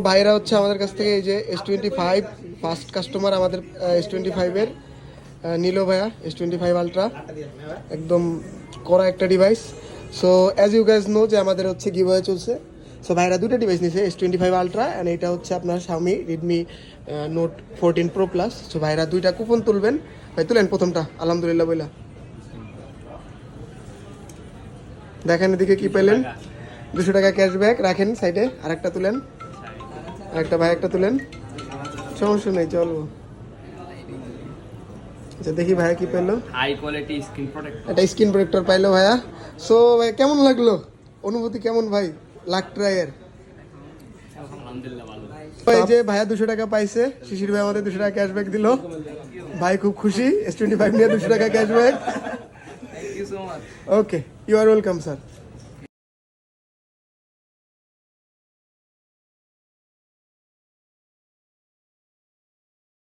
ভাইরা হচ্ছে আমাদের কাছ থেকে এই যে S25 ফার্স্ট কাস্টমার আমাদের S25-এর নিলো ভাইয়া S25 আলট্রা, একদম কড়া একটা device. So as you guys know যে আমাদের হচ্ছে গিভওয়ে চলছে। সো ভাইরা দুটো ডিভাইস নিছে, S25 আলট্রা অ্যান্ড এটা হচ্ছে আপনার Xiaomi Redmi Note 14 Pro Plus। So ভাইরা দুইটা কুপন তুলবেন। ভাই তুলেন প্রথমটা, আলহামদুলিল্লাহ বইলা দেখেন এদিকে কি পেলেন। 200 টাকা ক্যাশব্যাক রাখেন সাইডে। আরেকটা তুলেন, আরেকটা ভাই একটা তুলেন, সমস্যা নেই চলবো। আচ্ছা দেখি ভাইয়া কি পেলো। হাই কোয়ালিটি স্ক্রিন প্রোটেক্টর, এটা স্ক্রিন প্রোটেক্টর পাইলো ভাইয়া। সো ভাই কেমন লাগলো, অনুভূতি কেমন ভাই লাখ ট্রাইয়ের? আলহামদুলিল্লাহ ভালো। এই যে ভাইয়া 200 টাকা পাইছে, শিশির ভাই আমাদের 200 টাকা ক্যাশব্যাক দিল, ভাই খুব খুশি। S25 নিয়ে 200 টাকা cashback. Thank you so much. Okay, you are welcome sir.